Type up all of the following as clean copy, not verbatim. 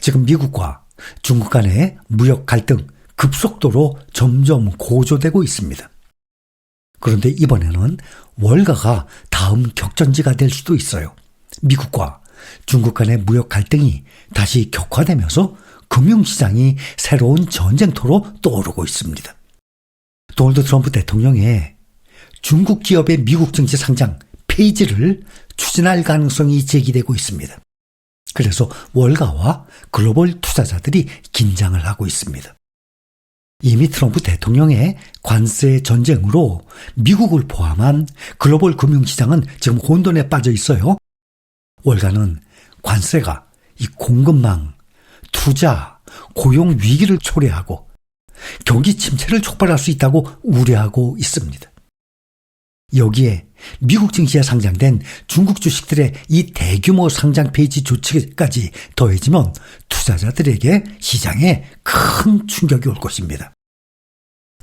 지금 미국과 중국 간의 무역 갈등 급속도로 점점 고조되고 있습니다. 그런데 이번에는 월가가 다음 격전지가 될 수도 있어요. 미국과 중국 간의 무역 갈등이 다시 격화되면서 금융시장이 새로운 전쟁터로 떠오르고 있습니다. 도널드 트럼프 대통령의 중국 기업의 미국 증시 상장 폐지를 추진할 가능성이 제기되고 있습니다. 그래서 월가와 글로벌 투자자들이 긴장을 하고 있습니다. 이미 트럼프 대통령의 관세 전쟁으로 미국을 포함한 글로벌 금융시장은 지금 혼돈에 빠져 있어요. 월가는 관세가 이 공급망, 투자, 고용 위기를 초래하고 경기 침체를 촉발할 수 있다고 우려하고 있습니다. 여기에 미국 증시에 상장된 중국 주식들의 이 대규모 상장 폐지 조치까지 더해지면 투자자들에게 시장에 큰 충격이 올 것입니다.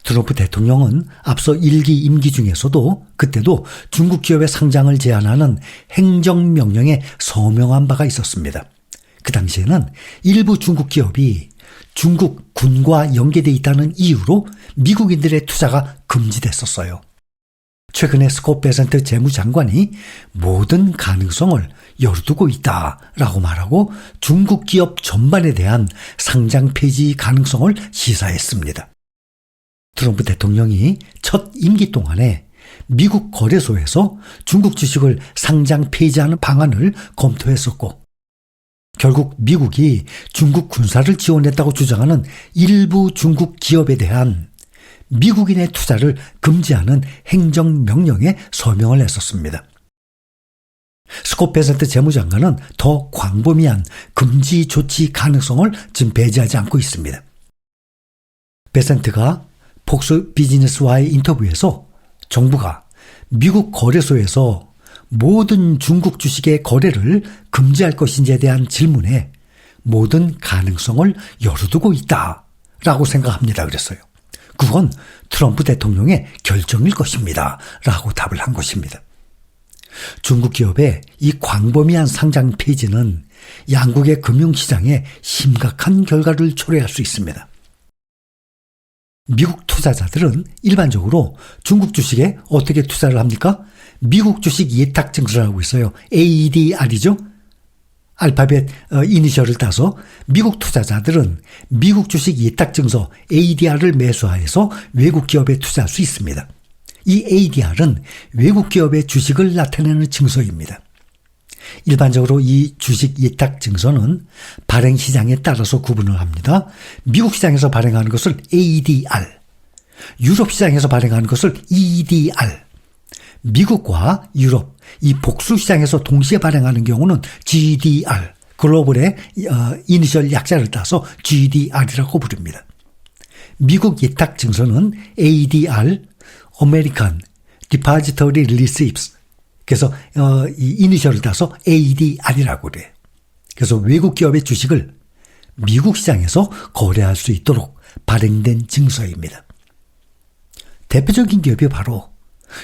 트럼프 대통령은 앞서 1기 임기 중에서도 그때도 중국 기업의 상장을 제한하는 행정명령에 서명한 바가 있었습니다. 그 당시에는 일부 중국 기업이 중국 군과 연계되어 있다는 이유로 미국인들의 투자가 금지됐었어요. 최근에 스콧 베센트 재무장관이 모든 가능성을 열어두고 있다라고 말하고 중국 기업 전반에 대한 상장 폐지 가능성을 시사했습니다. 트럼프 대통령이 첫 임기 동안에 미국 거래소에서 중국 주식을 상장 폐지하는 방안을 검토했었고 결국 미국이 중국 군사를 지원했다고 주장하는 일부 중국 기업에 대한 미국인의 투자를 금지하는 행정명령에 서명을 했었습니다. 스콧 베센트 재무장관은 더 광범위한 금지 조치 가능성을 지금 배제하지 않고 있습니다. 베센트가 폭스 비즈니스와의 인터뷰에서 정부가 미국 거래소에서 모든 중국 주식의 거래를 금지할 것인지에 대한 질문에 모든 가능성을 열어두고 있다라고 생각합니다. 그랬어요. 그건 트럼프 대통령의 결정일 것입니다. 라고 답을 한 것입니다. 중국 기업의 이 광범위한 상장 폐지는 양국의 금융시장에 심각한 결과를 초래할 수 있습니다. 미국 투자자들은 일반적으로 중국 주식에 어떻게 투자를 합니까? 미국 주식 예탁 증서를 하고 있어요. ADR이죠. 알파벳 이니셜을 따서 미국 투자자들은 미국 주식 예탁 증서 ADR을 매수하여서 외국 기업에 투자할 수 있습니다. 이 ADR은 외국 기업의 주식을 나타내는 증서입니다. 일반적으로 이 주식 예탁 증서는 발행 시장에 따라서 구분을 합니다. 미국 시장에서 발행하는 것을 ADR, 유럽 시장에서 발행하는 것을 EDR, 미국과 유럽 이 복수 시장에서 동시에 발행하는 경우는 GDR, 글로벌의 이니셜 약자를 따서 GDR이라고 부릅니다. 미국 예탁 증서는 ADR, American Depository Receipts, 그래서 이 이니셜을 따서 ADR이라고 그래요. 그래서 외국 기업의 주식을 미국 시장에서 거래할 수 있도록 발행된 증서입니다. 대표적인 기업이 바로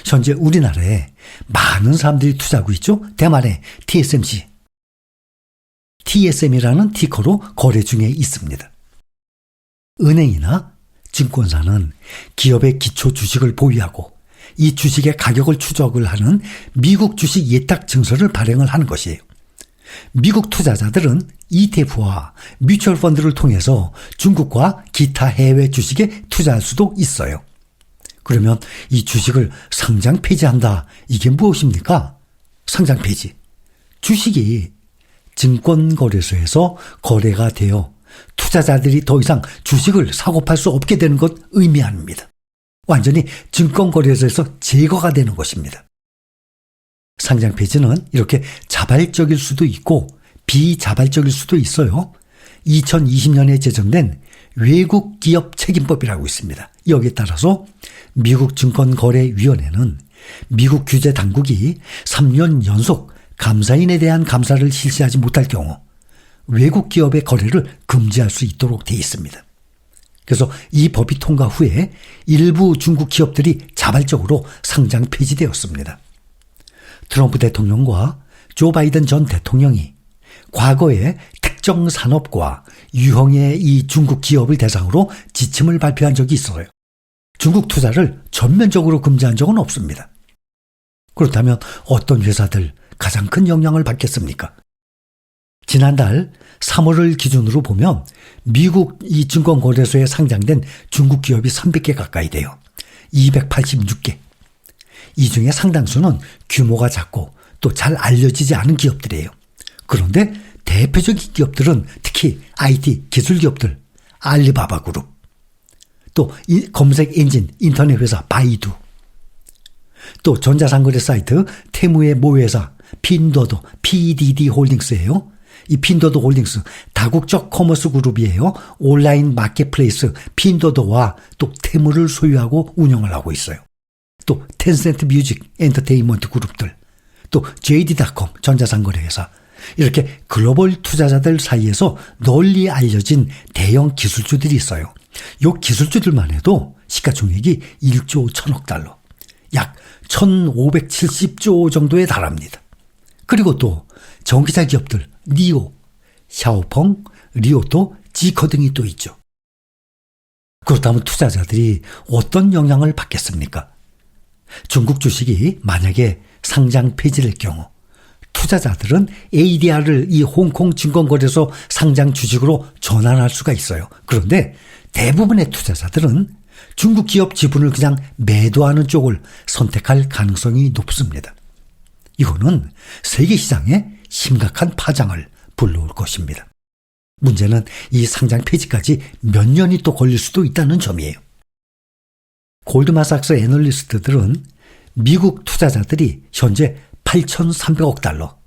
현재 우리나라에 많은 사람들이 투자하고 있죠. 대만의 TSMC, TSM이라는 티커로 거래 중에 있습니다. 은행이나 증권사는 기업의 기초 주식을 보유하고 이 주식의 가격을 추적을 하는 미국 주식 예탁 증서를 발행을 하는 것이에요. 미국 투자자들은 ETF와 뮤추얼 펀드를 통해서 중국과 기타 해외 주식에 투자할 수도 있어요. 그러면 이 주식을 상장 폐지한다. 이게 무엇입니까? 상장 폐지. 주식이 증권거래소에서 거래가 되어 투자자들이 더 이상 주식을 사고 팔 수 없게 되는 것 의미합니다. 완전히 증권거래소에서 제거가 되는 것입니다. 상장 폐지는 이렇게 자발적일 수도 있고 비자발적일 수도 있어요. 2020년에 제정된 외국 기업 책임법이라고 있습니다. 여기에 따라서 미국 증권거래위원회는 미국 규제 당국이 3년 연속 감사인에 대한 감사를 실시하지 못할 경우 외국 기업의 거래를 금지할 수 있도록 되어 있습니다. 그래서 이 법이 통과 후에 일부 중국 기업들이 자발적으로 상장 폐지되었습니다. 트럼프 대통령과 조 바이든 전 대통령이 과거에 특정 산업과 유형의 이 중국 기업을 대상으로 지침을 발표한 적이 있어요. 중국 투자를 전면적으로 금지한 적은 없습니다. 그렇다면 어떤 회사들 가장 큰 영향을 받겠습니까? 지난달 3월을 기준으로 보면 미국 이 증권거래소에 상장된 중국 기업이 300개 가까이 돼요. 286개. 이 중에 상당수는 규모가 작고 또 잘 알려지지 않은 기업들이에요. 그런데 대표적인 기업들은 특히 IT 기술 기업들, 알리바바 그룹, 또 검색 엔진 인터넷 회사 바이두, 또 전자상거래 사이트 테무의 모회사 핀도도 PDD 홀딩스예요. 이 핀도도 홀딩스 다국적 커머스 그룹이에요. 온라인 마켓플레이스 핀도도와 또 테무를 소유하고 운영을 하고 있어요. 또 텐센트 뮤직 엔터테인먼트 그룹들, 또 JD.com 전자상거래 회사, 이렇게 글로벌 투자자들 사이에서 널리 알려진 대형 기술주들이 있어요. 이 기술주들만 해도 시가총액이 1조 1천억 달러, 약 1570조 정도에 달합니다. 그리고 또 전기차 기업들 니오, 샤오펑, 리오토, 지커 등이 또 있죠. 그렇다면 투자자들이 어떤 영향을 받겠습니까? 중국 주식이 만약에 상장 폐지될 경우 투자자들은 ADR을 이 홍콩 증권거래소 상장 주식으로 전환할 수가 있어요. 그런데 대부분의 투자자들은 중국 기업 지분을 그냥 매도하는 쪽을 선택할 가능성이 높습니다. 이거는 세계 시장에 심각한 파장을 불러올 것입니다. 문제는 이 상장 폐지까지 몇 년이 또 걸릴 수도 있다는 점이에요. 골드만삭스 애널리스트들은 미국 투자자들이 현재 8,300억 달러,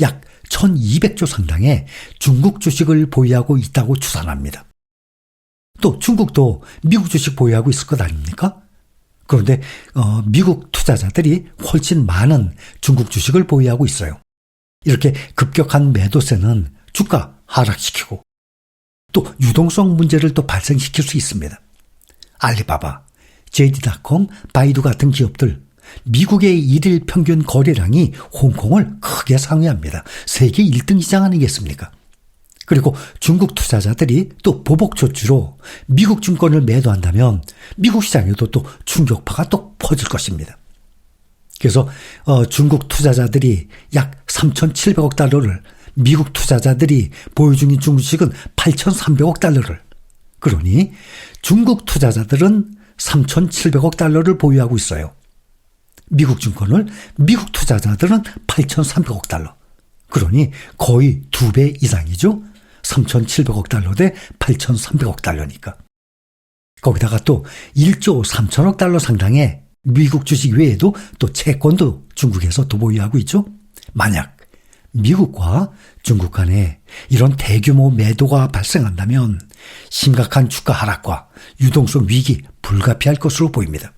약 1,200조 상당의 중국 주식을 보유하고 있다고 추산합니다. 또 중국도 미국 주식 보유하고 있을 것 아닙니까? 그런데 미국 투자자들이 훨씬 많은 중국 주식을 보유하고 있어요. 이렇게 급격한 매도세는 주가 하락시키고 또 유동성 문제를 또 발생시킬 수 있습니다. 알리바바, JD.com, 바이두 같은 기업들, 미국의 일일 평균 거래량이 홍콩을 크게 상회합니다. 세계 1등 시장 아니겠습니까? 그리고 중국 투자자들이 또 보복 조치로 미국 증권을 매도한다면 미국 시장에도 또 충격파가 또 퍼질 것입니다. 그래서 중국 투자자들이 약 3,700억 달러를, 미국 투자자들이 보유 중인 중국 주식은 8,300억 달러를, 그러니 중국 투자자들은 3,700억 달러를 보유하고 있어요. 미국 증권을 미국 투자자들은 8,300억 달러. 그러니 거의 2배 이상이죠. 3,700억 달러 대 8,300억 달러니까. 거기다가 또 1조 3천억 달러 상당의 미국 주식 외에도 또 채권도 중국에서 또 보유하고 있죠. 만약 미국과 중국 간에 이런 대규모 매도가 발생한다면 심각한 주가 하락과 유동성 위기 불가피할 것으로 보입니다.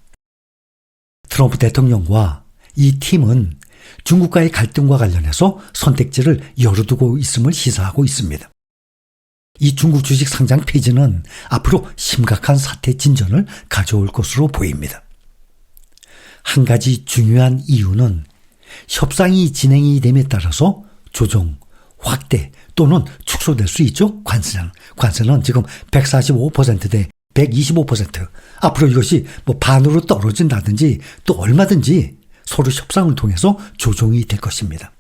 트럼프 대통령과 이 팀은 중국과의 갈등과 관련해서 선택지를 열어두고 있음을 시사하고 있습니다. 이 중국 주식 상장 폐지는 앞으로 심각한 사태 진전을 가져올 것으로 보입니다. 한 가지 중요한 이유는 협상이 진행이 됨에 따라서 조정, 확대 또는 축소될 수 있죠. 관세는 지금 145% 대 125%. 앞으로 이것이 반으로 떨어진다든지 또 얼마든지 서로 협상을 통해서 조정이 될 것입니다.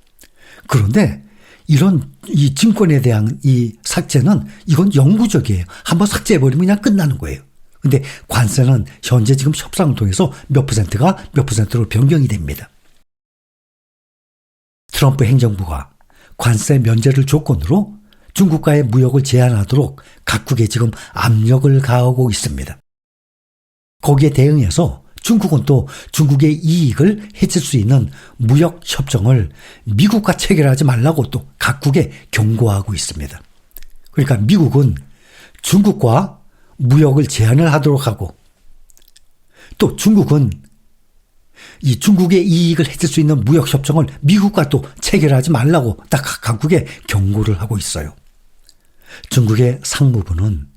그런데 이런 이 증권에 대한 이 삭제는 이건 영구적이에요. 한번 삭제해버리면 그냥 끝나는 거예요. 근데 관세는 현재 지금 협상을 통해서 몇 퍼센트가 몇 퍼센트로 변경이 됩니다. 트럼프 행정부가 관세 면제를 조건으로 중국과의 무역을 제한하도록 각국에 지금 압력을 가하고 있습니다. 거기에 대응해서 중국은 또 중국의 이익을 해칠 수 있는 무역 협정을 미국과 체결하지 말라고 또 각국에 경고하고 있습니다. 그러니까 미국은 중국과 무역을 제한을 하도록 하고 또 중국은 이 중국의 이익을 해칠 수 있는 무역 협정을 미국과 또 체결하지 말라고 딱 각국에 경고를 하고 있어요. 중국의 상무부는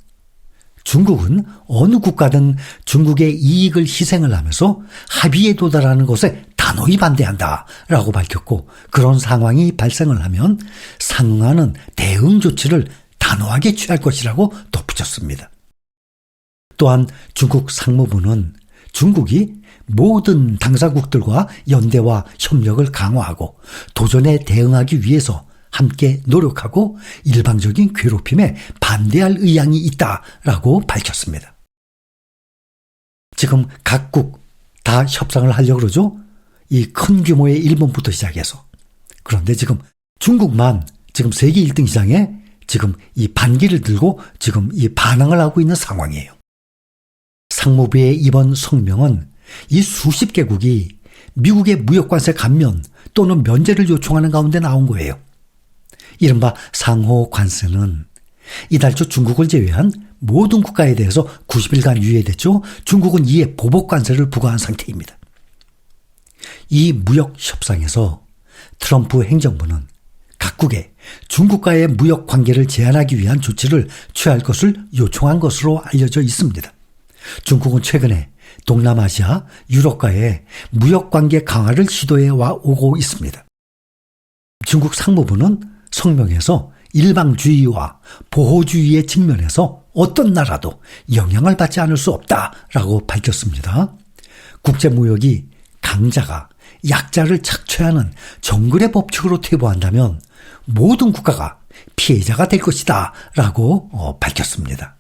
중국은 어느 국가든 중국의 이익을 희생을 하면서 합의에 도달하는 것에 단호히 반대한다 라고 밝혔고, 그런 상황이 발생을 하면 상응하는 대응 조치를 단호하게 취할 것이라고 덧붙였습니다. 또한 중국 상무부는 중국이 모든 당사국들과 연대와 협력을 강화하고 도전에 대응하기 위해서 함께 노력하고 일방적인 괴롭힘에 반대할 의향이 있다라고 밝혔습니다. 지금 각국 다 협상을 하려고 그러죠? 이 큰 규모의 일본부터 시작해서. 그런데 지금 중국만 지금 세계 1등 시장에 지금 이 반기를 들고 지금 이 반항을 하고 있는 상황이에요. 상무부의 이번 성명은 이 수십 개국이 미국의 무역관세 감면 또는 면제를 요청하는 가운데 나온 거예요. 이른바 상호 관세는 이달 초 중국을 제외한 모든 국가에 대해서 90일간 유예됐죠. 중국은 이에 보복 관세를 부과한 상태입니다. 이 무역 협상에서 트럼프 행정부는 각국에 중국과의 무역 관계를 제한하기 위한 조치를 취할 것을 요청한 것으로 알려져 있습니다. 중국은 최근에 동남아시아, 유럽과의 무역 관계 강화를 시도해 오고 있습니다. 중국 상무부는 성명에서 일방주의와 보호주의에 직면해서 어떤 나라도 영향을 받지 않을 수 없다라고 밝혔습니다. 국제무역이 강자가 약자를 착취하는 정글의 법칙으로 퇴보한다면 모든 국가가 피해자가 될 것이다 라고 밝혔습니다.